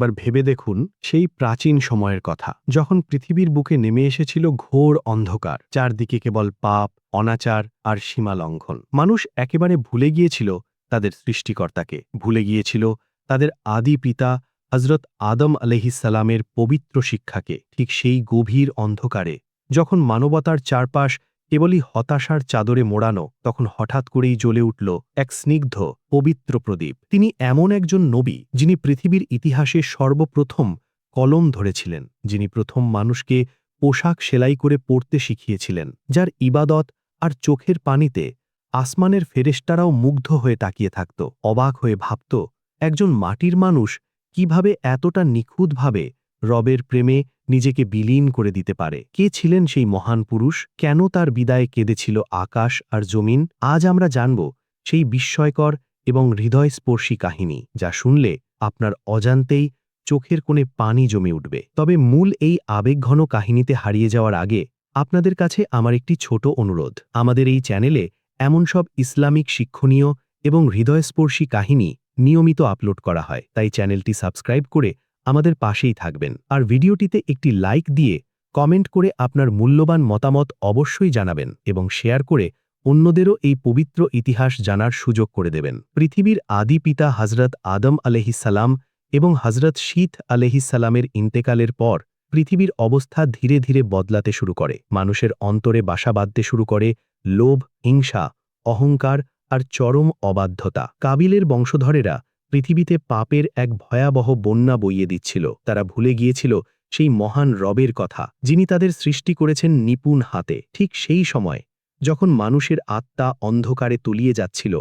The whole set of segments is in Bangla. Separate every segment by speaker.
Speaker 1: একবার ভেবে দেখুন সেই প্রাচীন সময়ের কথা, যখন পৃথিবীর বুকে নেমে এসেছিল ঘোর অন্ধকার, চারদিকে কেবল পাপ, অনাচার আর সীমালঙ্ঘন। মানুষ একেবারে ভুলে গিয়েছিল তাদের সৃষ্টিকর্তাকে, ভুলে গিয়েছিল তাদের আদি পিতা হজরত আদম আলাইহিসসালামের পবিত্র শিক্ষাকে। ঠিক সেই গভীর অন্ধকারে যখন মানবতার চারপাশ কেবলই হতাশার চাদরে মোড়ানো, তখন হঠাৎ করেই জ্বলে উঠল এক স্নিগ্ধ পবিত্র প্রদীপ। তিনি এমন একজন নবী যিনি পৃথিবীর ইতিহাসে সর্বপ্রথম কলম ধরেছিলেন, যিনি প্রথম মানুষকে পোশাক সেলাই করে পড়তে শিখিয়েছিলেন, যার ইবাদত আর চোখের পানিতে আসমানের ফেরেশতারাও মুগ্ধ হয়ে তাকিয়ে থাকত, অবাক হয়ে ভাবত একজন মাটির মানুষ কিভাবে এতটা নিখুঁতভাবে রবের প্রেমে নিজেকে বিলীন করে দিতে পারে। কে ছিলেন সেই মহান পুরুষ? কেন তার বিদায়ে কেঁদেছিল আকাশ আর জমিন? আজ আমরা জানব সেই বিস্ময়কর এবং হৃদয়স্পর্শী কাহিনী, যা শুনলে আপনার অজান্তেই চোখের কোণে পানি জমে উঠবে। তবে মূল এই আবেগঘন কাহিনীতে হারিয়ে যাওয়ার আগে আপনাদের কাছে আমার একটি ছোট অনুরোধ। আমাদের এই চ্যানেলে এমন সব ইসলামিক শিক্ষণীয় এবং হৃদয়স্পর্শী কাহিনী নিয়মিত আপলোড করা হয়, তাই চ্যানেলটি সাবস্ক্রাইব করে আমাদের পাশেই থাকবেন। আর ভিডিওটিতে একটি লাইক দিয়ে কমেন্ট করে আপনার মূল্যবান মতামত অবশ্যই জানাবেন এবং শেয়ার করে অন্যদেরও এই পবিত্র ইতিহাস জানার সুযোগ করে দেবেন। পৃথিবীর আদি পিতা হজরত আদম আলাইহিসসালাম এবং হজরত শীত আলাইহিসসালামের ইন্তেকালের পর পৃথিবীর অবস্থা ধীরে ধীরে বদলাতে শুরু করে। মানুষের অন্তরে বাসা বাঁধতে শুরু করে লোভ, হিংসা, অহংকার আর চরম অবাধ্যতা। কাবিলের বংশধরেরা পৃথিবীতে পাপের এক ভয়াবহ বন্যা বইয়ে দিচ্ছিল। তারা ভুলে গিয়েছিল সেই মহান রবের কথা, যিনি তাদের সৃষ্টি করেছেন নিপুণ হাতে। ঠিক সেই সময় যখন মানুষের আত্মা অন্ধকারে তলিয়ে যাচ্ছিল,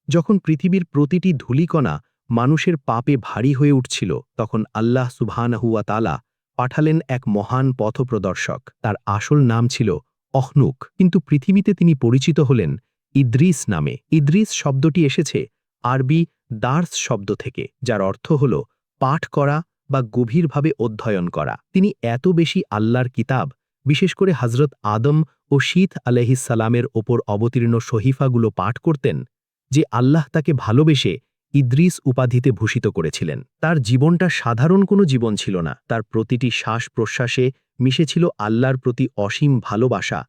Speaker 1: যখন পৃথিবীর প্রতিটি ধূলিকণা মানুষের পাপে ভারী হয়ে উঠছিল, তখন আল্লাহ সুবহানাহু ওয়া তাআলা পাঠালেন এক মহান পথপ্রদর্শক। তার আসল নাম ছিল অহনুক, কিন্তু পৃথিবীতে তিনি পরিচিত হলেন ইদ্রিস নামে। ইদ্রিস শব্দটি এসেছে আরবি দার্স শব্দ থেকে, যার অর্থ হল পাঠ করা বা গভীরভাবে অধ্যয়ন করা। তিনি এত বেশি আল্লাহর কিতাব, বিশেষ করে হজরত আদম ও শীত আলাইহিসসালামের ওপর অবতীর্ণ সহিফাগুলো পাঠ করতেন যে আল্লাহ তাকে ভালোবেসে ইদ্রিস উপাধিতে ভূষিত করেছিলেন। তার জীবনটা সাধারণ কোনো জীবন ছিল না। তার প্রতিটি শ্বাস প্রশ্বাসে মিশেছিল আল্লাহর প্রতি অসীম ভালোবাসা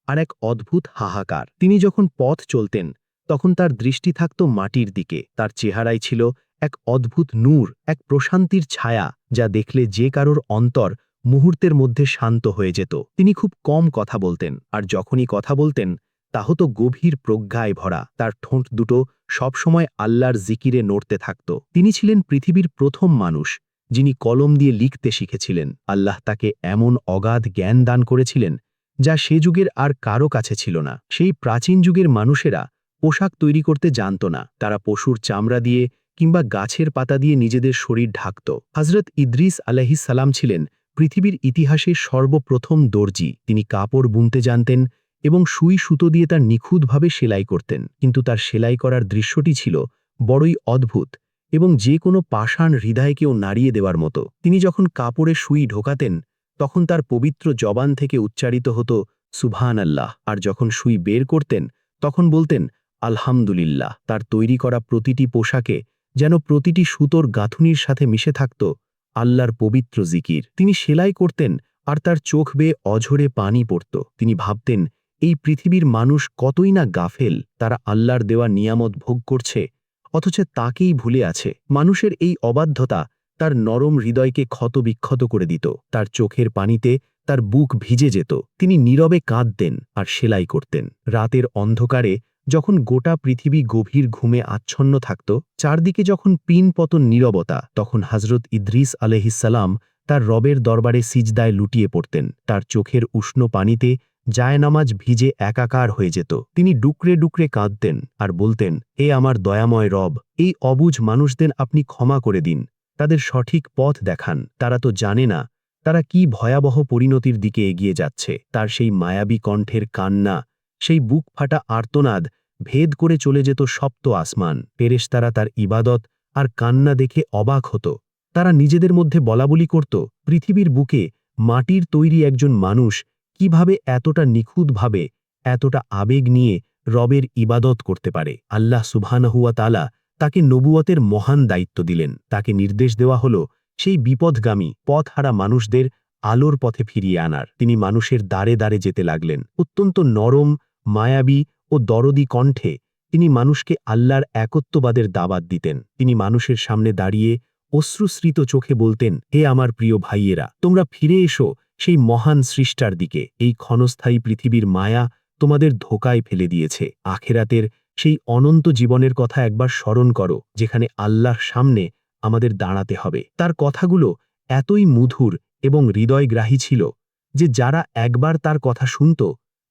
Speaker 1: আর এক অদ্ভুত হাহাকার। তিনি যখন পথ চলতেন তখন তার দৃষ্টি থাকত মাটির দিকে। তার চেহারায় ছিল এক অদ্ভুত নূর, এক প্রশান্তির ছায়া, যা দেখলে যে কারোর অন্তর মুহূর্তের মধ্যে শান্ত হয়ে যেত। তিনি খুব কম কথা বলতেন, আর যখনই কথা বলতেন তা হতো গভীর প্রজ্ঞায় ভরা। তার ঠোঁট দুটো সবসময় আল্লাহর জিকিরে নড়তে থাকত। তিনি ছিলেন পৃথিবীর প্রথম মানুষ যিনি কলম দিয়ে লিখতে শিখেছিলেন। আল্লাহ তাকে এমন অগাধ জ্ঞান দান করেছিলেন যা সে যুগের আর কারো কাছে ছিল না। সেই প্রাচীন যুগের মানুষেরা পোশাক তৈরি করতে জানত না। তারা পশুর চামড়া দিয়ে কিংবা গাছের পাতা দিয়ে নিজেদের শরীর ঢাকত। হজরত ইদ্রিস আলাইহিসসালাম ছিলেন পৃথিবীর ইতিহাসে সর্বপ্রথম দর্জি। তিনি কাপড় বুনতে জানতেন এবং সুই সুতো দিয়ে তার নিখুঁতভাবে সেলাই করতেন, কিন্তু তার সেলাই করার দৃশ্যটি ছিল বড়ই অদ্ভুত এবং যে কোনো পাষাণ হৃদয়কেও নাড়িয়ে দেওয়ার মতো। তিনি যখন কাপড়ে সুই ঢোকাতেন তখন তার পবিত্র জবান থেকে উচ্চারিত হতো সুবহানাল্লাহ, আর যখন সুই বের করতেন তখন বলতেন আলহামদুলিল্লাহ। তার তৈরি করা প্রতিটি পোশাকে যেন প্রতিটি সুতোর গাঁথুনির সাথে মিশে থাকত আল্লাহর পবিত্র জিকির। তিনি সেলাই করতেন আর তার চোখ বেয়ে অঝরে পানি পড়ত। তিনি ভাবতেন এই পৃথিবীর মানুষ কতই না গাফেল, তারা আল্লাহর দেওয়া নিয়ামত ভোগ করছে অথচ তাকেই ভুলে আছে। মানুষের এই অবাধ্যতা তার নরম হৃদয়কে ক্ষতবিক্ষত করে দিত। তার চোখের পানিতে তার বুক ভিজে যেত। তিনি নীরবে কাঁদতেন আর সেলাই করতেন। রাতের অন্ধকারে যখন গোটা পৃথিবী গভীর ঘুমে আচ্ছন্ন থাকত, চারদিকে যখন পিনপতন নীরবতা, তখন হজরত ইদ্রিস আলাইহিসসালাম তার রবের দরবারে সিজদায় লুটিয়ে পড়তেন। তার চোখের উষ্ণ পানিতে জায়নামাজ ভিজে একাকার হয়ে যেত। তিনি ডুকরে ডুকরে কাঁদতেন আর বলতেন, হে আমার দয়াময় রব, এই অবুঝ মানুষদের আপনি ক্ষমা করে দিন, তাদের সঠিক পথ দেখান। তারা তো জানে না তারা কি ভয়াবহ পরিণতির দিকে এগিয়ে যাচ্ছে। তার সেই মায়াবী কণ্ঠের কান্না, সেই বুক ফাটা আর্তনাদ ভেদ করে চলে যেত সপ্ত আসমান। ফেরেশতারা তার ইবাদত আর কান্না দেখে অবাক হতো। তারা নিজেদের মধ্যে বলাবলি করত, পৃথিবীর বুকে মাটির তৈরি একজন মানুষ কিভাবে এতটা নিখুঁতভাবে, এতটা আবেগ নিয়ে রবের ইবাদত করতে পারে। আল্লাহ সুবহানাহু ওয়া তাআলা তাকে নবুয়তের মহান দায়িত্ব দিলেন। তাকে নির্দেশ দেওয়া হলো সেই বিপদগামী পথহারা মানুষদের আলোর পথে ফিরিয়ে আনার। তিনি মানুষের দ্বারে দ্বারে যেতে লাগলেন। অত্যন্ত নরম, মায়াবী ও দরদি কণ্ঠে তিনি মানুষকে আল্লাহর একত্ববাদের দাওয়াত দিতেন। তিনি মানুষের সামনে দাঁড়িয়ে অশ্রুস্রিত চোখে বলতেন, হে আমার প্রিয় ভাইয়েরা, তোমরা ফিরে এসো সেই মহান সৃষ্টার দিকে। এই ক্ষণস্থায়ী পৃথিবীর মায়া তোমাদের ধোকায় ফেলে দিয়েছে। আখেরাতের সেই অনন্ত জীবনের কথা একবার স্মরণ করো, যেখানে আল্লাহর সামনে আমাদের দাঁড়াতে হবে। তার কথাগুলো এতই মধুর এবং হৃদয়গ্রাহী ছিল যে যারা একবার তার কথা শুনত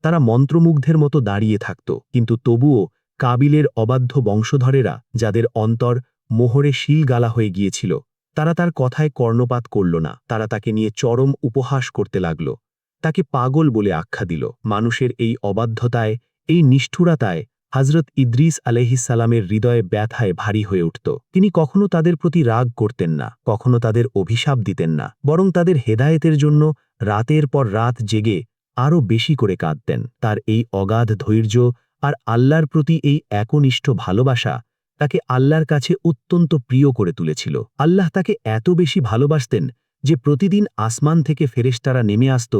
Speaker 1: তারা মন্ত্রমুগ্ধের মতো দাঁড়িয়ে থাকত। কিন্তু তবুও কাবিলের অবাধ্য বংশধরেরা, যাদের অন্তর মোহরে শিল গালা হয়ে গিয়েছিল, তারা তার কথায় কর্ণপাত করল না। তারা তাকে নিয়ে চরম উপহাস করতে লাগল, তাকে পাগল বলে আখ্যা দিল। মানুষের এই অবাধ্যতায়, এই নিষ্ঠুরতায় হযরত ইদ্রিস আলাইহিসসালামের হৃদয়ে ব্যথায় ভারী হয়ে উঠত। তিনি কখনো তাদের প্রতি রাগ করতেন না, কখনো তাদের অভিশাপ দিতেন না, বরং তাদের হেদায়েতের জন্য রাতের পর রাত জেগে আরও বেশি করে কাঁদতেন। তার এই অগাধ ধৈর্য আর আল্লাহর প্রতি এই একনিষ্ঠ ভালোবাসা তাকে আল্লাহর কাছে অত্যন্ত প্রিয় করে তুলেছিল। আল্লাহ তাকে এত বেশি ভালোবাসতেন যে প্রতিদিন আসমান থেকে ফেরেশতারা নেমে আসত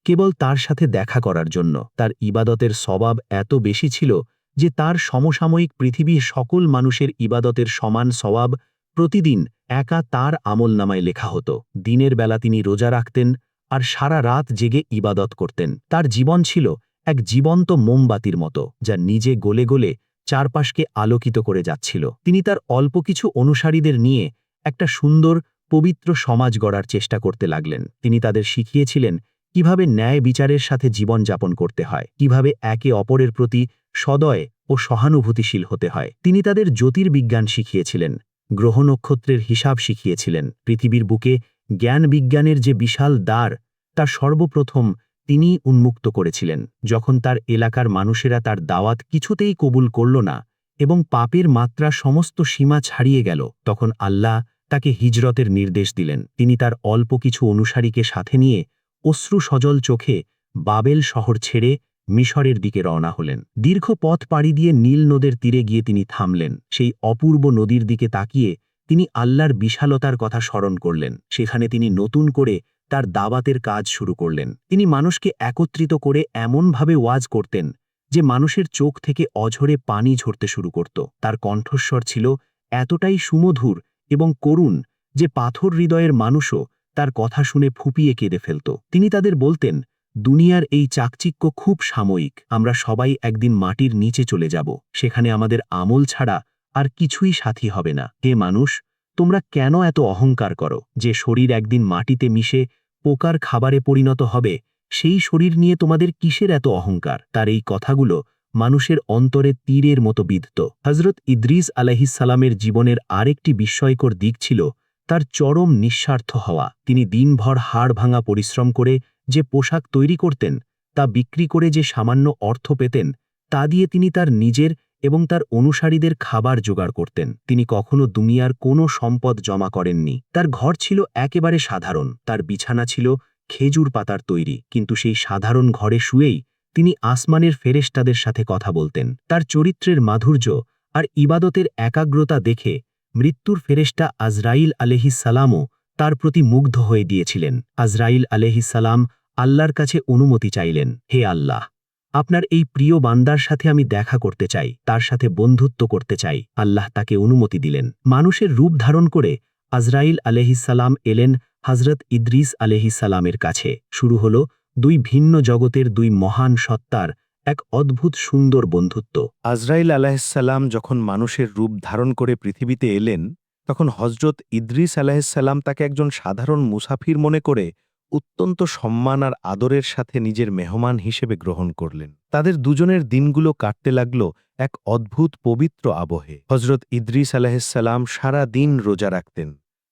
Speaker 1: কেবল তার সাথে দেখা করার জন্য। তার ইবাদতের সওয়াব এত বেশি ছিল যে তার সমসাময়িক পৃথিবীর সকল মানুষের ইবাদতের সমান সওয়াব প্রতিদিন একা তার আমলনামায় লেখা হতো। দিনের বেলা তিনি রোজা রাখতেন আর সারা রাত জেগে ইবাদত করতেন। তার জীবন ছিল এক জীবন্ত মোমবাতির মতো, যা নিজে গলে গলে চারপাশকে আলোকিত করে যাচ্ছিল। তিনি তার অল্প কিছু অনুসারীদের নিয়ে একটা সুন্দর, পবিত্র সমাজ গড়ার চেষ্টা করতে লাগলেন। তিনি তাদের শিখিয়েছিলেন কিভাবে ন্যায় বিচারের সাথে জীবন যাপন করতে হয়, কিভাবে একে অপরের প্রতি সদয় ও সহানুভূতিশীল হতে হয়। তিনি তাদের জ্যোতির্বিজ্ঞান শিখিয়েছিলেন, গ্রহ নক্ষত্রের হিসাব শিখিয়েছিলেন। পৃথিবীর বুকে জ্ঞান বিজ্ঞানের যে বিশাল দ্বার, তা সর্বপ্রথম তিনিই উন্মুক্ত করেছিলেন। যখন তার এলাকার মানুষেরা তার দাওয়াত কিছুতেই কবুল করল না এবং পাপের মাত্রা সমস্ত সীমা ছাড়িয়ে গেল, তখন আল্লাহ তাকে হিজরতের নির্দেশ দিলেন। তিনি তার অল্প কিছু অনুসারীকে সাথে নিয়ে অশ্রু সজল চোখে বাবেল শহর ছেড়ে মিশরের দিকে রওনা হলেন। দীর্ঘ পথ পাড়ি দিয়ে নীল নদের তীরে গিয়ে তিনি থামলেন। সেই অপূর্ব নদীর দিকে তাকিয়ে তিনি আল্লাহর বিশালতার কথা স্মরণ করলেন। সেখানে তিনি নতুন করে তার দাওয়াতের কাজ শুরু করলেন। তিনি মানুষকে একত্রিত করে এমনভাবে ওয়াজ করতেন যে মানুষের চোখ থেকে অঝরে পানি ঝরতে শুরু করত। তার কণ্ঠস্বর ছিল এতটাই সুমধুর এবং করুণ যে পাথর হৃদয়ের মানুষও তার কথা শুনে ফুঁপিয়ে কেঁদে ফেলত। তিনি তাদের বলতেন, দুনিয়ার এই চাকচিক্য খুব সাময়িক। আমরা সবাই একদিন মাটির নিচে চলে যাব। সেখানে আমাদের আমল ছাড়া আর কিছুই সাথী হবে না। হে মানুষ, তোমরা কেন এত অহংকার করো? যে শরীর একদিন মাটিতে মিশে পোকার খাবারে পরিণত হবে, সেই শরীর নিয়ে তোমাদের কিসের এত অহংকার? তার এই কথাগুলো মানুষের অন্তরে তীরের মতো বিঁধত। হযরত ইদ্রিস আলাইহিসসালামের জীবনের আরেকটি বিস্ময়কর দিক ছিল তার চরম নিঃস্বার্থ হওয়া। তিনি দিনভর হাড় ভাঙা পরিশ্রম করে যে পোশাক তৈরি করতেন, তা বিক্রি করে যে সামান্য অর্থ পেতেন, তা দিয়ে তিনি তার নিজের এবং তার অনুসারীদের খাবার জোগাড় করতেন। তিনি কখনো দুনিয়ার কোনো সম্পদ জমা করেননি। তার ঘর ছিল একেবারে সাধারণ, তার বিছানা ছিল খেজুর পাতার তৈরি, কিন্তু সেই সাধারণ ঘরে শুয়েই তিনি আসমানের ফেরেশতাদের সাথে কথা বলতেন। তার চরিত্রের মাধুর্য আর ইবাদতের একাগ্রতা দেখে মৃত্যুর ফেরেশতা আজরাইল আলাইহিসসালামও তার প্রতি মুগ্ধ হয়ে দিয়েছিলেন। আজরাইল আলাইহিসসালাম আল্লাহর কাছে অনুমতি চাইলেন, হে আল্লাহ, আপনার এই প্রিয় বান্দার সাথে আমি দেখা করতে চাই, তার সাথে বন্ধুত্ব করতে চাই। আল্লাহ তাকে অনুমতি দিলেন। মানুষের রূপ ধারণ করে আজরাইল আলাইহিসসালাম এলেন হযরত ইদ্রিস আলাইহিসসালামের কাছে। শুরু হল দুই ভিন্ন জগতের দুই মহান সত্তার এক অদ্ভুত সুন্দর বন্ধুত্ব।
Speaker 2: আজরাইল আলাইহিসসালাম যখন মানুষের রূপ ধারণ করে পৃথিবীতে এলেন, তখন হযরত ইদ্রিস আলাইহিসসালাম তাকে একজন সাধারণ মুসাফির মনে করে অত্যন্ত সম্মান আর আদরের সাথে নিজের মেহমান হিসেবে গ্রহণ করলেন। তাদের দুজনের দিনগুলো কাটতে লাগল এক অদ্ভুত পবিত্র আবহে। হযরত ইদ্রিস আলাইহিসসালাম সারা দিন রোজা রাখতেন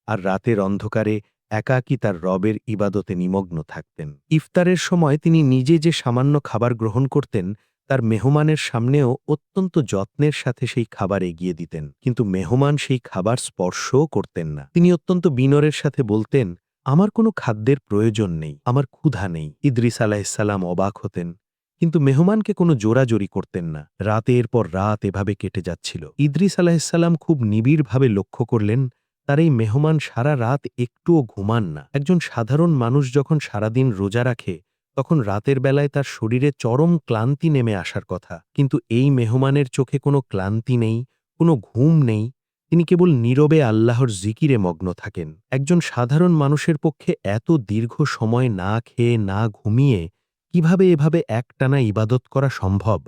Speaker 2: আর রাতের অন্ধকারে একাকী তার রবের ইবাদতে নিমগ্ন থাকতেন। ইফতারের সময় তিনি নিজে যে সামান্য খাবার গ্রহণ করতেন, তার মেহমানের সামনেও অত্যন্ত যত্নের সাথে সেই খাবার এগিয়ে দিতেন, কিন্তু মেহমান সেই খাবার স্পর্শও করতেন না। তিনি অত্যন্ত বিনয়ের সাথে বলতেন, আমার কোনো খাদ্যের প্রয়োজন নেই, আমার ক্ষুধা নেই। ইদ্রিস আলাইহিসসালাম অবাক হতেন, কিন্তু মেহমানকে কোনো জোরাজোরি করতেন না। রাতের পর রাত এভাবে কেটে যাচ্ছিল। ইদ্রিস আলাইহিসসালাম খুব নিবিড়ভাবে লক্ষ্য করলেন তার এই মেহমান সারা রাত একটুও ঘুমান না। একজন সাধারণ মানুষ যখন সারাদিন রোজা রাখে তখন রাতের বেলায় তার শরীরে চরম ক্লান্তি নেমে আসার কথা, কিন্তু এই মেহমানের চোখে কোনো ক্লান্তি নেই, কোনো ঘুম নেই। তিনি কেবল নীরবে আল্লাহর জিকিরে মগ্ন থাকেন। একজন সাধারণ মানুষের পক্ষে এত দীর্ঘ সময় না খেয়ে না ঘুমিয়ে কিভাবে এভাবে একটানা ইবাদত করা সম্ভব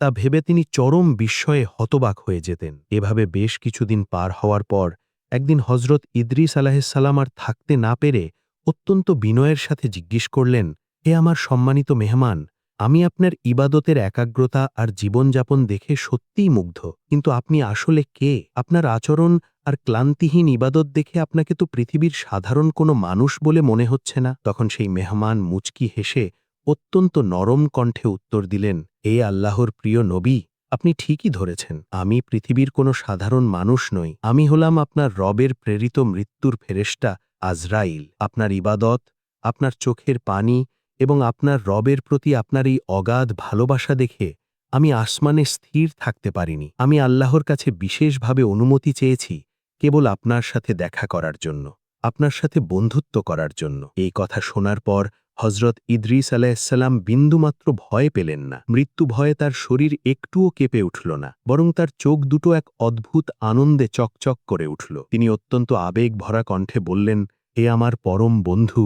Speaker 2: তা ভেবে তিনি চরম বিস্ময়ে হতবাক হয়ে যেতেন। এভাবে বেশ কিছুদিন পার হওয়ার পর একদিন হজরত ইদ্রিস আলাহিসাল্লাম আর থাকতে না পেরে অত্যন্ত বিনয়ের সাথে জিজ্ঞেস করলেন, হে আমার সম্মানিত মেহমান, আমি আপনার ইবাদতের একাগ্রতা আর জীবনযাপন দেখে সত্যিই মুগ্ধ, কিন্তু আপনি আসলে কে? আপনার আচরণ আর ক্লান্তিহীন ইবাদত দেখে আপনাকে তো পৃথিবীর সাধারণ কোনো মানুষ বলে মনে হচ্ছে না। তখন সেই মেহমান মুচকি হেসে অত্যন্ত নরম কণ্ঠে উত্তর দিলেন, হে আল্লাহর প্রিয় নবী, আপনি ঠিকই ধরেছেন, আমি পৃথিবীর কোনো সাধারণ মানুষ নই। আমি হলাম আপনার রবের প্রেরিত মৃত্যুর ফেরেশতা আজরাইল। আপনার ইবাদত, আপনার চোখের পানি এবং আপনার রবের প্রতি আপনার এই অগাধ ভালোবাসা দেখে আমি আসমানে স্থির থাকতে পারিনি। আমি আল্লাহর কাছে বিশেষভাবে অনুমতি চেয়েছি কেবল আপনার সাথে দেখা করার জন্য, আপনার সাথে বন্ধুত্ব করার জন্য। এই কথা শোনার পর হজরত ইদ্রিস আলাইহিসসালাম বিন্দুমাত্র ভয় পেলেন না। মৃত্যু ভয়ে তার শরীর একটুও কেঁপে উঠল না, বরং তার চোখ দুটো এক অদ্ভুত আনন্দে চকচক করে উঠল। তিনি অত্যন্ত আবেগ ভরা কণ্ঠে বললেন, হে আমার পরম বন্ধু,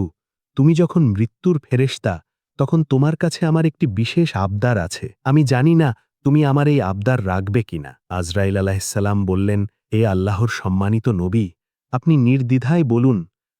Speaker 2: তুমি যখন মৃত্যুর ফেরেশতা, তখন তোমার কাছে আমার একটি বিশেষ আবদার আছে। আমি জানি না তুমি আমার এই আবদার রাখবে কিনা। আজরাইল আলাইহিসসালাম বললেন, হে আল্লাহর সম্মানিত নবী, আপনি নির্দ্বিধায় বলুন।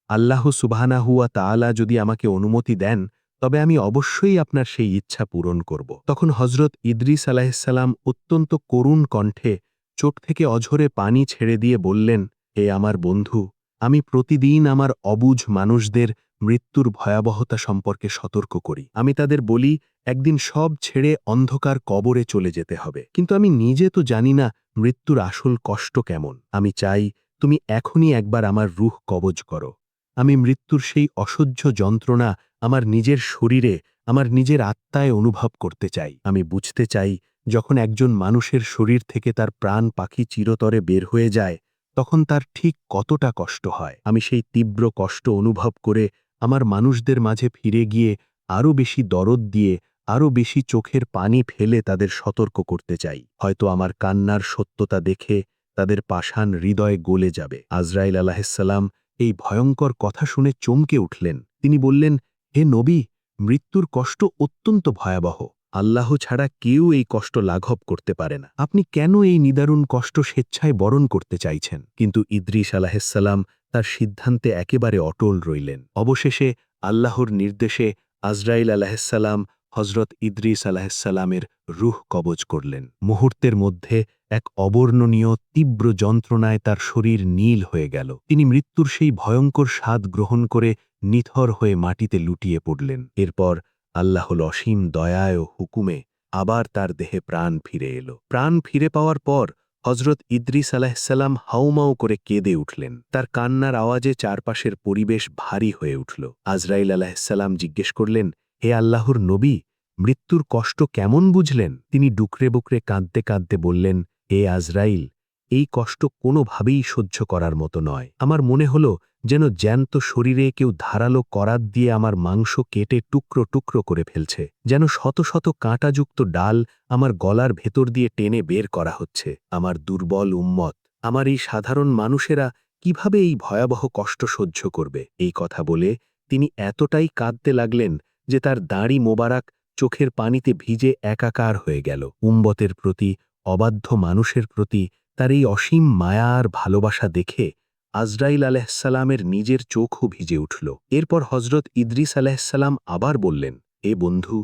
Speaker 2: আল্লাহ সুবহানাহু ওয়া তাআলা যদি আমাকে অনুমতি দেন তবে আমি অবশ্যই আপনার সেই ইচ্ছা পূরণ করব। তখন হজরত ইদ্রিস আলাইহিসসালাম অত্যন্ত করুণ কণ্ঠে চোখ থেকে অঝরে পানি ছেড়ে দিয়ে বললেন, হে আমার বন্ধু, আমি প্রতিদিন আমার অবুঝ মানুষদের মৃত্যুর ভয়াবহতা সম্পর্কে সতর্ক করি। আমি তাদের বলি একদিন সব ছেড়ে অন্ধকার কবরে চলে যেতে হবে, কিন্তু আমি নিজে তো জানি না মৃত্যুর আসল কষ্ট কেমন। আমি চাই তুমি এখনই একবার আমার রূহ কবজ করো। আমি মৃত্যুর সেই অসহ্য যন্ত্রণা আমার নিজের শরীরে, আমার নিজের আত্মায় অনুভব করতে চাই। আমি বুঝতে চাই যখন একজন মানুষের শরীর থেকে তার প্রাণ পাখি চিরতরে বের হয়ে যায় তখন তার ঠিক কতটা কষ্ট হয়। আমি সেই তীব্র কষ্ট অনুভব করে আমার মানুষদের মাঝে ফিরে গিয়ে আরও বেশি দরদ দিয়ে, আরও বেশি চোখের পানি ফেলে তাদের সতর্ক করতে চাই। হয়তো আমার কান্নার সত্যতা দেখে তাদের পাষাণ হৃদয় গলে যাবে। আজরাইল আলাইহিসসালাম এই ভয়ঙ্কর কথা শুনে চমকে উঠলেন। তিনি বললেন, হে নবী, মৃত্যুর কষ্ট অত্যন্ত ভয়াবহ। আল্লাহ ছাড়া কেউ এই কষ্ট লাঘব করতে পারে না। আপনি কেন এই নিদারুণ কষ্ট স্বেচ্ছায় বরণ করতে চাইছেন? কিন্তু ইদ্রিস আলাইহিসসালাম তার সিদ্ধান্তে একেবারে অটল রইলেন। অবশেষে আল্লাহর নির্দেশে আজরাইল আলাইহিসসালাম হজরত ইদ্রিস আলাইহিসসালামের রূহ কবজ করলেন। মুহূর্তের মধ্যে এক অবর্ণনীয় তীব্র যন্ত্রণায় তার শরীর নীল হয়ে গেল। তিনি মৃত্যুর সেই ভয়ঙ্কর স্বাদ গ্রহণ করে নিথর হয়ে মাটিতে লুটিয়ে পড়লেন। এরপর আল্লাহর অসীম দয়ায় ও হুকুমে আবার তার দেহে প্রাণ ফিরে এলো। প্রাণ ফিরে পাওয়ার পর হজরত ইদ্রিস আলাইহিসসালাম হাউমাউ করে কেঁদে উঠলেন। তার কান্নার আওয়াজে চারপাশের পরিবেশ ভারী হয়ে উঠল। আজরাইল আলাইহিসসালাম জিজ্ঞেস করলেন, হে আল্লাহর নবী, মৃত্যুর কষ্ট কেমন বুঝলেন? তিনি ডুকরে বুকরে কাঁদতে কাঁদতে বললেন, হে আজরাইল, এই কষ্ট কোনোভাবেই সহ্য করার মতো নয়। আমার মনে হলো যেন জ্যান্ত শরীরে কেউ ধারালো করাত দিয়ে আমার মাংস কেটে টুকরো টুকরো করে ফেলছে, যেন শত শত কাঁটাযুক্ত ডাল আমার গলার ভেতর দিয়ে টেনে বের করা হচ্ছে। আমার দুর্বল উম্মত, আমার এই সাধারণ মানুষেরা কিভাবে এই ভয়াবহ কষ্ট সহ্য করবে? এই কথা বলে তিনি এতটাই কাঁদতে লাগলেন যে তার দাড়ি মোবারক চোখের পানিতে ভিজে একাকার হয়ে গেল। উম্মতের প্রতি, অবাধ্য মানুষের প্রতি তার এই অসীম মায়া আর ভালোবাসা দেখে আজরাইল আলাইহিসসালামের নিজের চোখও ভিজে উঠল। এরপর হজরত ইদ্রিস আলাইহিসসালাম আবার বললেন, এ বন্ধু,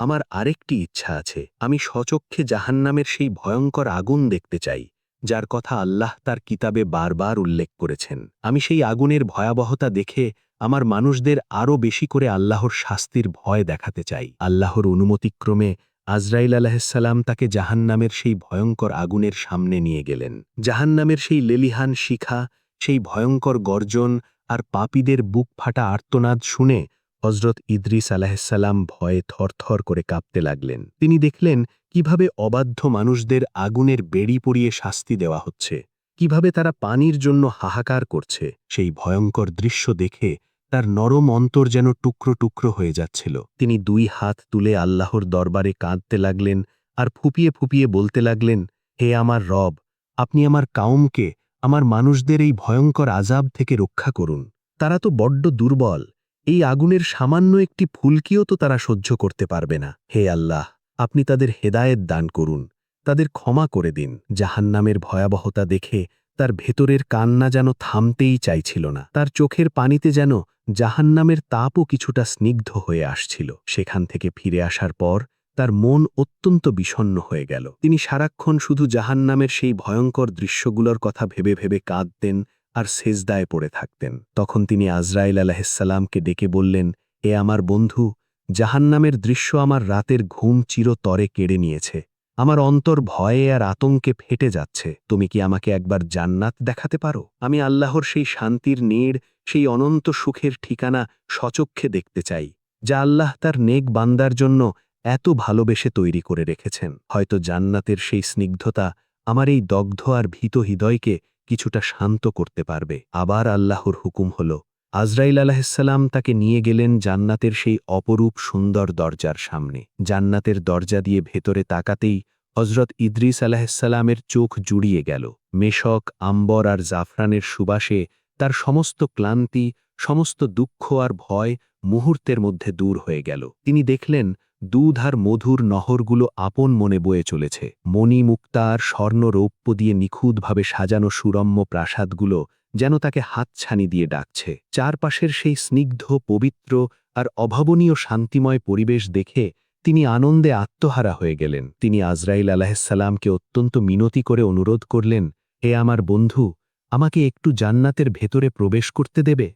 Speaker 2: আমার আরেকটি ইচ্ছা আছে। আমি স্বচক্ষে জাহান্নামের সেই ভয়ঙ্কর আগুন দেখতে চাই, যার কথা আল্লাহ তার কিতাবে বারবার উল্লেখ করেছেন। আমি সেই আগুনের ভয়াবহতা দেখে আমার মানুষদের আরও বেশি করে আল্লাহর শাস্তির ভয় দেখাতে চাই। আল্লাহর অনুমতিক্রমে আজরাইল আলাইহিসসালাম তাকে জাহান্নামের সেই ভয়ঙ্কর আগুনের সামনে নিয়ে গেলেন। জাহান্নামের সেই লেলিহান শিখা, সেই ভয়ঙ্কর গর্জন আর পাপীদের বুক ফাটা আর্তনাদ শুনে হজরত ইদ্রিস আলাইহিসসালাম ভয়ে থরথর করে কাঁপতে লাগলেন। তিনি দেখলেন কিভাবে অবাধ্য মানুষদের আগুনের বেড়ি পরিয়ে শাস্তি দেওয়া হচ্ছে,
Speaker 1: কিভাবে তারা পানির জন্য হাহাকার করছে। সেই ভয়ঙ্কর দৃশ্য দেখে তার নরম অন্তর যেন টুকরো টুকরো হয়ে যাচ্ছিল। তিনি 2 হাত তুলে আল্লাহর দরবারে কাঁদতে লাগলেন আর ফুপিয়ে ফুপিয়ে বলতে লাগলেন, হে আমার রব, আপনি আমার কাউমকে, আমার মানুষদের এই ভয়ঙ্কর আযাব থেকে রক্ষা করুন। তারা তো বড্ড দুর্বল, এই আগুনের সামান্য একটি ফুলকিও তো তারা সহ্য করতে পারবে না। হে আল্লাহ, আপনি তাদের হেদায়েত দান করুন, তাদের ক্ষমা করে দিন। জাহান্নামের ভয়াবহতা দেখে তার ভেতরের কান্না যেন থামতেই চাইছিল না। তার চোখের পানিতে যেন জাহান্নামের তাপও কিছুটা স্নিগ্ধ হয়ে আসছিল। সেখান থেকে ফিরে আসার পর তার মন অত্যন্ত বিষণ্ণ হয়ে গেল। তিনি সারাক্ষণ শুধু জাহান্নামের সেই ভয়ঙ্কর দৃশ্যগুলোর কথা ভেবে ভেবে কাঁদতেন আর সেজদায় পড়ে থাকতেন। তখন তিনি আজরাইল আলাইহিসসালামকে ডেকে বললেন, এ আমার বন্ধু, জাহান্নামের দৃশ্য আমার রাতের ঘুম চিরতরে কেড়ে নিয়েছে। আমার অন্তর ভয়ে আর আতঙ্কে ফেটে যাচ্ছে। তুমি কি আমাকে একবার জান্নাত দেখাতে পারো? আমি আল্লাহর সেই শান্তির নীড়, সেই অনন্ত সুখের ঠিকানা স্বচক্ষে দেখতে চাই, যা আল্লাহ তার নেক বান্দার জন্য এত ভালোবেসে তৈরি করে রেখেছেন। হয়তো জান্নাতের সেই স্নিগ্ধতা আমার এই দগ্ধ আর ভীত হৃদয়কে কিছুটা শান্ত করতে পারবে। আবার আল্লাহর হুকুম হল, আজরাইল আলাইহিসসালাম তাকে নিয়ে গেলেন জান্নাতের সেই অপরূপ সুন্দর দরজার সামনে। জান্নাতের দরজা দিয়ে ভেতরে তাকাতেই হজরত ইদ্রিস আলাইহিসসালামের চোখ জুড়িয়ে গেল। মেশক, আম্বর আর জাফরানের সুবাসে তার সমস্ত ক্লান্তি, সমস্ত দুঃখ আর ভয় মুহূর্তের মধ্যে দূর হয়ে গেল। তিনি দেখলেন দুধ আর মধুর নহরগুলো আপন মনে বয়ে চলেছে। মণি, মুক্তা আর স্বর্ণ রৌপ্য দিয়ে নিখুঁতভাবে সাজানো সুরম্য প্রাসাদগুলো যেন তাকে হাতছানি দিয়ে ডাকছে। চারপাশের সেই স্নিগ্ধ, পবিত্র আর অভাবনীয় শান্তিময় পরিবেশ দেখে তিনি আনন্দে আত্মহারা হয়ে গেলেন। তিনি আজরাইল আলাইহিসসালামকে অত্যন্ত মিনতি করে অনুরোধ করলেন, হে আমার বন্ধু, আমাকে একটু জান্নাতের ভেতরে প্রবেশ করতে দেবে?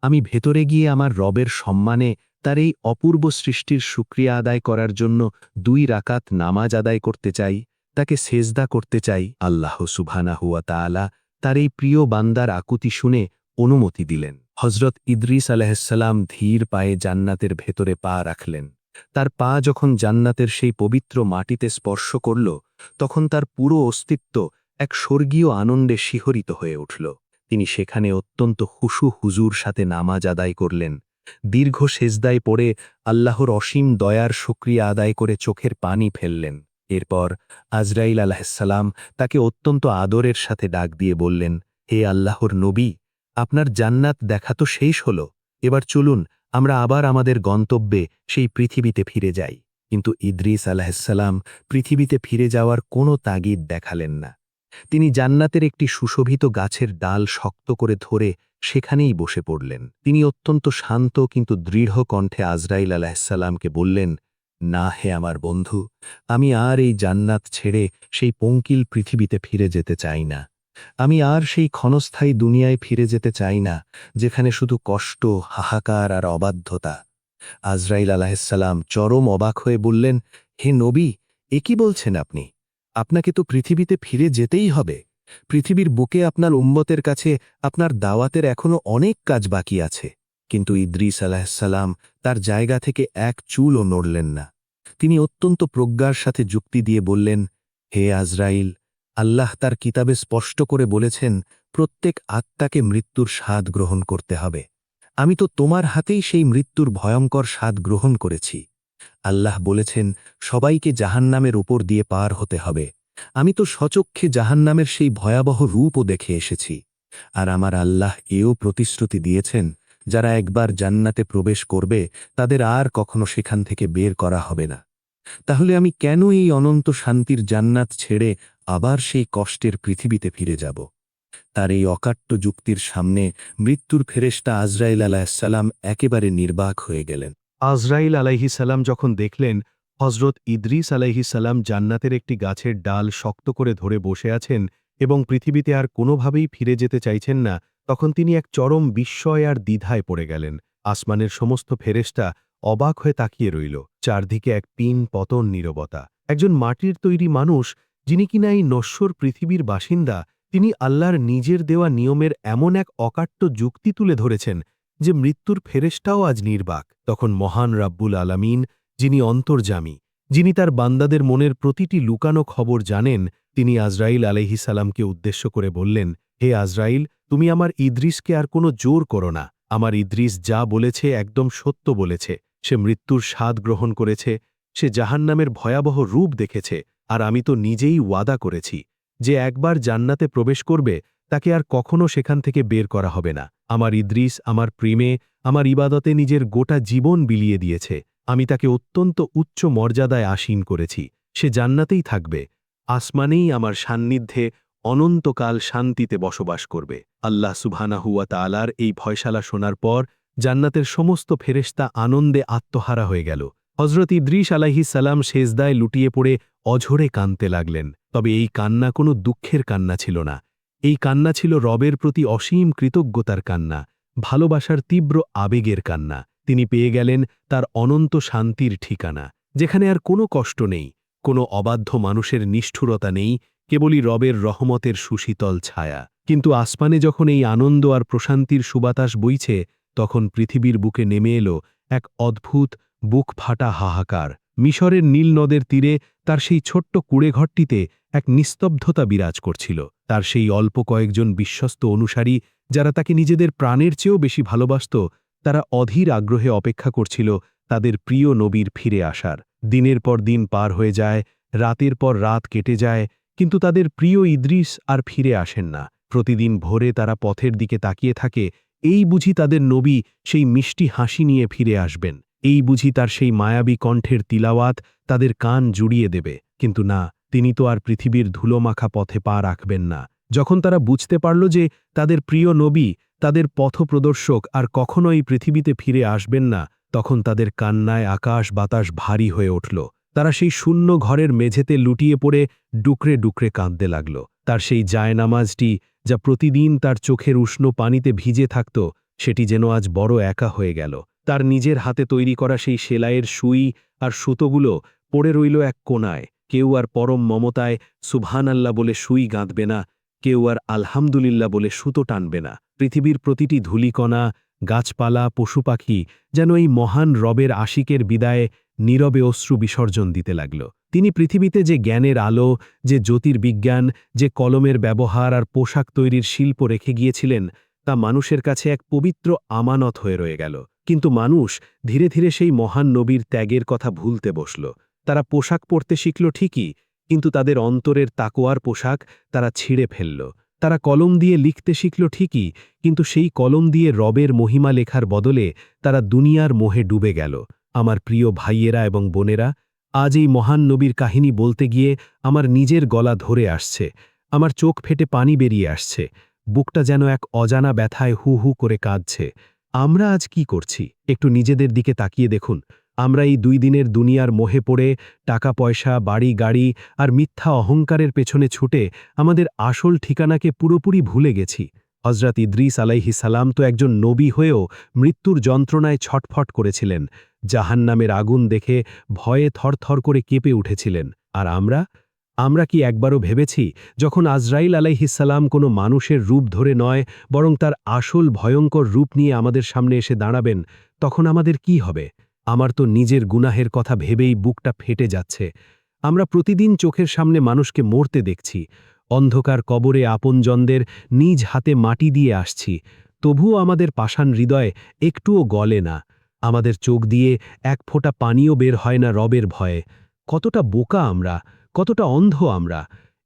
Speaker 1: আমি ভেতরে গিয়ে আমার রবের সম্মানে তার এই অপূর্ব সৃষ্টির শুকরিয়া আদায় করার জন্য 2 রাকাত নামাজ আদায় করতে চাই, তাকে সেজদা করতে চাই। আল্লাহ সুবহানাহু ওয়া তাআলা তার এই প্রিয় বান্দার আকুতি শুনে অনুমতি দিলেন। হজরত ইদ্রিস আলাইহিসসালাম ধীর পায়ে জান্নাতের ভেতরে পা রাখলেন। তার পা যখন জান্নাতের সেই পবিত্র মাটিতে স্পর্শ করল, তখন তার পুরো অস্তিত্ব এক স্বর্গীয় আনন্দে শিহরিত হয়ে উঠল। তিনি সেখানে অত্যন্ত হুশু হুজুর সাথে নামাজ আদায় করলেন। দীর্ঘ সেজদায় পড়ে আল্লাহর অসীম দয়ার শুকরিয়া আদায় করে চোখের পানি ফেললেন। এরপর আজরাইল আলাইহিসসালাম তাকে অত্যন্ত আদরের সাথে ডাক দিয়ে বললেন, হে আল্লাহর নবী, আপনার জান্নাত দেখা তো শেষ হল, এবার চলুন আমরা আবার আমাদের গন্তব্যে সেই পৃথিবীতে ফিরে যাই। কিন্তু ইদ্রিস আলাইহিসসালাম পৃথিবীতে ফিরে যাওয়ার কোনো তাগিদ দেখালেন না। তিনি জান্নাতের একটি সুশোভিত গাছের ডাল শক্ত করে ধরে সেখানেই বসে পড়লেন। তিনি অত্যন্ত শান্ত কিন্তু দৃঢ় কণ্ঠে আজরাইল আলাইহিসসালামকে বললেন, না হে আমার বন্ধু, আমি আর এই জান্নাত ছেড়ে সেই পঙ্কিল পৃথিবীতে ফিরে যেতে চাই না। আমি আর সেই ক্ষণস্থায়ী দুনিয়ায় ফিরে যেতে চাই না, যেখানে শুধু কষ্ট, হাহাকার আর অবাধ্যতা। আজরাইল আলাইহিসসালাম চরম অবাক হয়ে বললেন, হে নবী, এ কি বলছেন আপনি? আপনাকে তো পৃথিবীতে ফিরে যেতেই হবে। পৃথিবীর বুকে আপনার উম্মতের কাছে আপনার দাওয়াতের এখনো অনেক কাজ বাকি আছে। কিন্তু ইদ্রিস আলাইহিসসালাম তার জায়গা থেকে এক চুলও নড়লেন না। তিনি অত্যন্ত প্রজ্ঞার সাথে যুক্তি দিয়ে বললেন, হে আজরাইল, আল্লাহ তার কিতাবে স্পষ্ট করে বলেছেন, প্রত্যেক আত্মাকে মৃত্যুর স্বাদ গ্রহণ করতে হবে। আমি তো তোমার হাতেই সেই মৃত্যুর ভয়ঙ্কর স্বাদ গ্রহণ করেছি। আল্লাহ বলেছেন, সবাইকে জাহান্নামের উপর দিয়ে পার হতে হবে। আমি তো স্বচক্ষে জাহান্নামের সেই ভয়াবহ রূপও দেখে এসেছি। আর আমার আল্লাহ এও প্রতিশ্রুতি দিয়েছেন, যারা একবার জান্নাতে প্রবেশ করবে তাদের আর কখনো সেখান থেকে বের করা হবে না। তাহলে আমি কেন এই অনন্ত শান্তির জান্নাত ছেড়ে আবার সেই কষ্টের পৃথিবীতে ফিরে যাব? তার এই অকাট্য যুক্তির সামনে মৃত্যুর ফেরেশতা আজরাইল আলাইহিসসালাম একেবারে নির্বাক হয়ে গেলেন। আজরাইল আলাইহিসসালাম যখন দেখলেন হজরত ইদ্রিস আলাইহিসসালাম জান্নাতের একটি গাছের ডাল শক্ত করে ধরে বসে আছেন এবং পৃথিবীতে আর কোনোভাবেই ফিরে যেতে চাইছেন না, তখন তিনি এক চরম বিস্ময় আর দ্বিধায় পড়ে গেলেন। আসমানের সমস্ত ফেরেশতা অবাক হয়ে তাকিয়ে রইল। চারদিকে এক পিন পতন নীরবতা। একজন মাটির তৈরি মানুষ, যিনি কিনা এই নশ্বর পৃথিবীর বাসিন্দা, তিনি আল্লাহর নিজের দেওয়া নিয়মের এমন এক অকাট্য যুক্তি তুলে ধরেছেন যে মৃত্যুর ফেরেশতাও আজ নির্বাক। তখন মহান রাব্বুল আলামিন, যিনি অন্তর্যামী,
Speaker 2: যিনি তার বান্দাদের মনের প্রতিটি লুকানো খবর জানেন, তিনি আজরাইল আলাইহিসালামকে উদ্দেশ্য করে বললেন, হে আজরাইল, তুমি আমার ইদ্রিসকে আর কোনো জোর করো না। আমার ইদ্রিস যা বলেছে একদম সত্য বলেছে। সে মৃত্যুর স্বাদ গ্রহণ করেছে, সে জাহান্নামের ভয়াবহ রূপ দেখেছে, আর আমি তো নিজেই ওয়াদা করেছি যে একবার জান্নাতে প্রবেশ করবে তাকে আর কখনো সেখান থেকে বের করা হবে না। আমার ইদ্রিস আমার প্রেমে, আমার ইবাদতে নিজের গোটা জীবন বিলিয়ে দিয়েছে। আমি তাকে অত্যন্ত উচ্চ মর্যাদায় আসীন করেছি। সে জান্নাতেই থাকবে, আসমানেই আমার সান্নিধ্যে অনন্তকাল শান্তিতে বসবাস করবে। আল্লাহ সুবহানাহু ওয়া তাআলার এই ফয়সালা শোনার পর জান্নাতের সমস্ত ফেরেশতা আনন্দে আত্মহারা হয়ে গেল। হযরত ইদ্রিস আলাইহিস সালাম সেজদায় লুটিয়ে পড়ে অঝরে কাঁদতে লাগলেন। তবে এই কান্না কোনো দুঃখের কান্না ছিল না। এই কান্না ছিল রবের প্রতি অসীম কৃতজ্ঞতার কান্না, ভালোবাসার তীব্র আবেগের কান্না। তিনি পেয়ে গেলেন তার অনন্ত শান্তির ঠিকানা, যেখানে আর কোনো কষ্ট নেই, কোনো অবাধ্য মানুষের নিষ্ঠুরতা নেই, কেবলই রবের রহমতের সুশীতল ছায়া। কিন্তু আসমানে যখন এই আনন্দ আর প্রশান্তির সুবাতাস বইছে, তখন পৃথিবীর বুকে নেমে এলো এক অদ্ভুত বুক ফাটা হাহাকার। মিশরের নীল নদের তীরে তার সেই ছোট্ট কুঁড়েঘরটিতে এক নিস্তব্ধতা বিরাজ করছিল। তার সেই অল্প কয়েকজন বিশ্বস্ত অনুসারী, যারা তাকে নিজেদের প্রাণের চেয়েও বেশি ভালোবাসত, তারা অধীর আগ্রহে অপেক্ষা করছিল তাদের প্রিয় নবীর ফিরে আসার। দিনের পর দিন পার হয়ে যায়, রাতের পর রাত কেটে যায়, কিন্তু তাদের প্রিয় ইদ্রিস আর ফিরে আসেন না। প্রতিদিন ভোরে তারা পথের দিকে তাকিয়ে থাকে, এই বুঝি তাদের নবী সেই মিষ্টি হাসি নিয়ে ফিরে আসবেন, এই বুঝি তার সেই মায়াবী কণ্ঠের তিলাওয়াত তাদের কান জুড়িয়ে দেবে। কিন্তু না, তিনি তো আর পৃথিবীর ধুলোমাখা পথে পা রাখবেন না। যখন তারা বুঝতে পারল যে তাদের প্রিয় নবী, তাদের পথপ্রদর্শক আর কখনোই পৃথিবীতে ফিরে আসবেন না, তখন তাদের কান্নায় আকাশ বাতাস ভারী হয়ে উঠল। তারা সেই শূন্য ঘরের মেঝেতে লুটিয়ে পড়ে ডুকরে ডুকরে কাঁদতে লাগল। তার সেই জায়নামাজটি, যা প্রতিদিন তার চোখের উষ্ণ পানিতে ভিজে থাকত, সেটি যেন আজ বড় একা হয়ে গেল। তার নিজের হাতে তৈরি করা সেই সেলাইয়ের সুই আর সুতোগুলো পড়ে রইল এক কোণায়। কেউ আর পরম মমতায় সুবহানাল্লাহ বলে সুই গাঁথবে না, কেউ আর আলহামদুলিল্লাহ বলে সুতো টানবে না। পৃথিবীর প্রতিটি ধূলিকণা, গাছপালা, পশুপাখি যেন এই মহান রবের আশিকের বিদায়ে নীরবে অশ্রু বিসর্জন দিতে লাগল। তিনি পৃথিবীতে যে জ্ঞানের আলো, যে জ্যোতির্বিজ্ঞান, যে কলমের ব্যবহার আর পোশাক তৈরির শিল্প রেখে গিয়েছিলেন, তা মানুষের কাছে এক পবিত্র আমানত হয়ে রয়ে গেল। কিন্তু মানুষ ধীরে ধীরে সেই মহান নবীর ত্যাগের কথা ভুলতে বসল। তারা পোশাক পরতে শিখল ঠিকই, কিন্তু তাদের অন্তরের তাকওয়ার পোশাক তারা ছিঁড়ে ফেলল। তারা কলম দিয়ে লিখতে শিখল ঠিকই, কিন্তু সেই কলম দিয়ে রবের মহিমা লেখার বদলে তারা দুনিয়ার মোহে ডুবে গেল। আমার প্রিয় ভাইয়েরা এবং বোনেরা, আজ এই মহান নবীর কাহিনী বলতে গিয়ে আমার নিজের গলা ধরে আসছে, আমার চোখ ফেটে পানি বেরিয়ে আসছে, বুকটা যেন এক অজানা ব্যথায় হু হু করে কাঁদছে। আমরা আজ কি করছি? একটু নিজেদের দিকে তাকিয়ে দেখুন। আমরা এই 2 দিনের দুনিয়ার মোহে পড়ে টাকা পয়সা, বাড়ি গাড়ি আর মিথ্যা অহংকারের পেছনে ছুটে আমাদের আসল ঠিকানাকে পুরোপুরি ভুলে গেছি। হযরত ইদ্রিস আলাইহিস সালাম তো একজন নবী হয়েও মৃত্যুর যন্ত্রণায় ছটফট করেছিলেন, জাহান্নামের আগুন দেখে ভয়ে থরথর করে কেঁপে উঠেছিলেন। আর আমরা কি একবারও ভেবেছি, যখন আজরাইল আলাইহিস সালাম কোনো মানুষের রূপ ধরে নয়, বরং তার আসল ভয়ঙ্কর রূপ নিয়ে আমাদের সামনে এসে দাঁড়াবেন, তখন আমাদের কি হবে? আমার তো নিজের গুনাহের কথা ভেবেই বুকটা ফেটে যাচ্ছে। আমরা প্রতিদিন চোখের সামনে মানুষকে মরতে দেখছি, অন্ধকার কবরে আপনজনদের নিজ হাতে মাটি দিয়ে আসছি, তবুও আমাদের পাষাণ হৃদয় একটুও গলে না। আমাদের চোখ দিয়ে এক ফোঁটা পানিও বের হয় না রবের ভয়ে। কতটা বোকা আমরা, কতটা অন্ধ আমরা!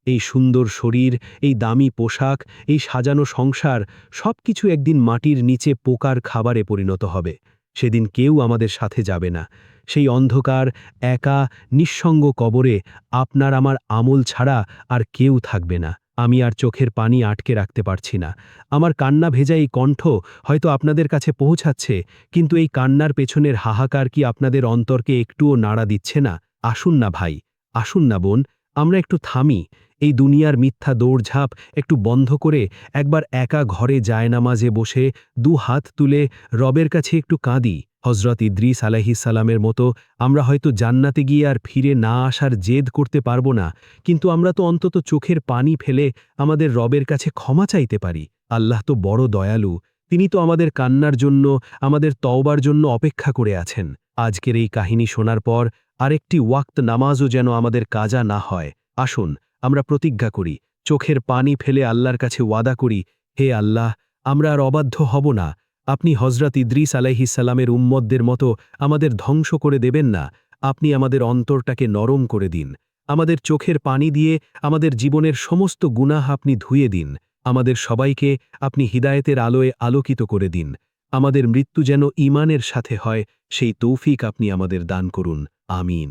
Speaker 2: এই সুন্দর শরীর, এই দামি পোশাক, এই সাজানো সংসার, সবকিছু একদিন মাটির নিচে পোকার খাবারে পরিণত হবে। সেদিন কেউ আমাদের সাথে যাবে না। সেই অন্ধকার, একা, নিঃসঙ্গ কবরে আপনার আমার আমল ছাড়া আর কেউ থাকবে না। আমি আর চোখের পানি আটকে রাখতে পারছি না। আমার কান্না ভেজা এই কণ্ঠ হয়তো আপনাদের কাছে পৌঁছাচ্ছে, কিন্তু এই কান্নার পেছনের হাহাকার কি আপনাদের অন্তরকে একটুও নাড়া দিচ্ছে না? আসুন না ভাই, আসুন না বোন, আমরা একটু থামি। এই দুনিয়ার মিথ্যা দৌড়ঝাঁপ একটু বন্ধ করে একবার একা ঘরে জায়নামাজে বসে 2 হাত তুলে রবের কাছে একটু কাঁদি। হযরত ইদ্রিস আলাইহিস সালামের মতো আমরা হয়তো জান্নাতে গিয়ে আর ফিরে না আসার জেদ করতে পারবো না, কিন্তু আমরা তো অন্তত চোখের পানি ফেলে আমাদের রবের কাছে ক্ষমা চাইতে পারি। আল্লাহ তো বড় দয়ালু, তিনি তো আমাদের কান্নার জন্য, আমাদের তওবার জন্য অপেক্ষা করে আছেন। আজকের এই কাহিনী শোনার পর
Speaker 1: আরেকটি ওয়াক্ত নামাজও যেন আমাদের কাজা না হয়। আসুন আমরা প্রতিজ্ঞা করি, চোখের পানি ফেলে আল্লাহর কাছে ওয়াদা করি, হে আল্লাহ, আমরা আর অবাধ্য হব না। আপনি হজরত ইদ্রিস আলাইহিসসালামের উম্মতদের মতো আমাদের ধ্বংস করে দেবেন না। আপনি আমাদের অন্তরটাকে নরম করে দিন। আমাদের চোখের পানি দিয়ে আমাদের জীবনের সমস্ত গুনাহ আপনি ধুয়ে দিন। আমাদের সবাইকে আপনি হিদায়েতের আলোয় আলোকিত করে দিন। আমাদের মৃত্যু যেন ঈমানের সাথে হয়, সেই তৌফিক আপনি আমাদের দান করুন। আমিন।